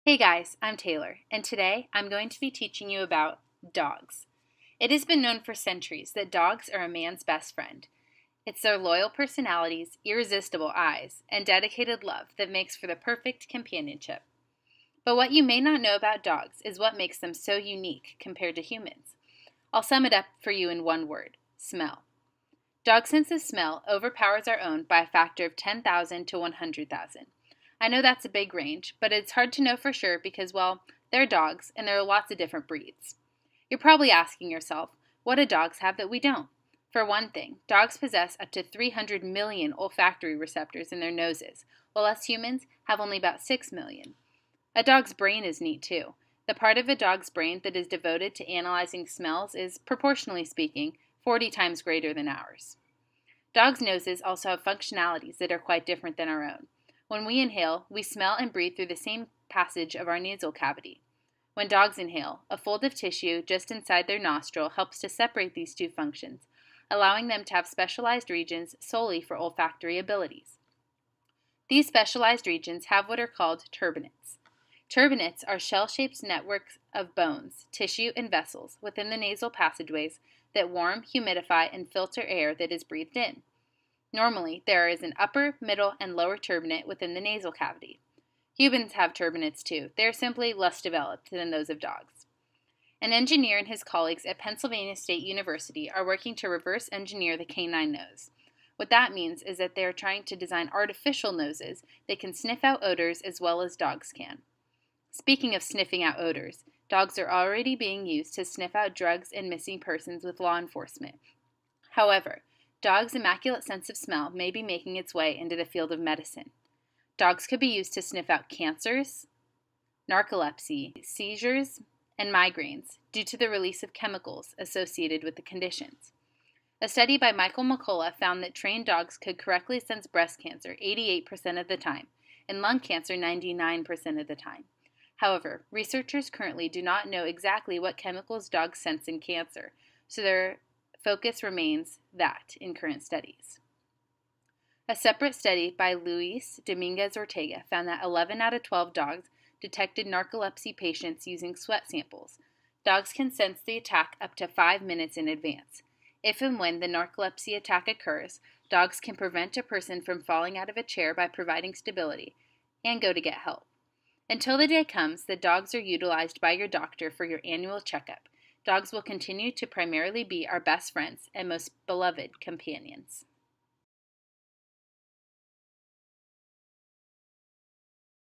Hey guys, I'm Taylor, and today I'm going to be teaching you about dogs. It has been known for centuries that dogs are a man's best friend. It's their loyal personalities, irresistible eyes, and dedicated love that makes for the perfect companionship. But what you may not know about dogs is what makes them so unique compared to humans. I'll sum it up for you in one word: smell. Dogs' sense of smell overpowers our own by a factor of 10,000 to 100,000. I know that's a big range, but it's hard to know for sure because, well, they're dogs and there are lots of different breeds. You're probably asking yourself, what do dogs have that we don't? For one thing, dogs possess up to 300 million olfactory receptors in their noses, while us humans have only about 6 million. A dog's brain is neat too. The part of a dog's brain that is devoted to analyzing smells is, proportionally speaking, 40 times greater than ours. Dogs' noses also have functionalities that are quite different than our own. When we inhale, we smell and breathe through the same passage of our nasal cavity. When dogs inhale, a fold of tissue just inside their nostril helps to separate these two functions, allowing them to have specialized regions solely for olfactory abilities. These specialized regions have what are called turbinates. Turbinates are shell-shaped networks of bones, tissue, and vessels within the nasal passageways that warm, humidify, and filter air that is breathed in. Normally, there is an upper, middle, and lower turbinate within the nasal cavity. Humans have turbinates too. They are simply less developed than those of dogs. An engineer and his colleagues at Pennsylvania State University are working to reverse engineer the canine nose. What that means is that they are trying to design artificial noses that can sniff out odors as well as dogs can. Speaking of sniffing out odors, dogs are already being used to sniff out drugs and missing persons with law enforcement. However, dogs' immaculate sense of smell may be making its way into the field of medicine. Dogs could be used to sniff out cancers, narcolepsy, seizures, and migraines due to the release of chemicals associated with the conditions. A study by Michael McCullough found that trained dogs could correctly sense breast cancer 88% of the time and lung cancer 99% of the time. However, researchers currently do not know exactly what chemicals dogs sense in cancer, so their focus remains that in current studies. A separate study by Luis Dominguez Ortega found that 11 out of 12 dogs detected narcolepsy patients using sweat samples. Dogs can sense the attack up to 5 minutes in advance. If and when the narcolepsy attack occurs, dogs can prevent a person from falling out of a chair by providing stability and go to get help. Until the day comes that dogs are utilized by your doctor for your annual checkup, dogs will continue to primarily be our best friends and most beloved companions.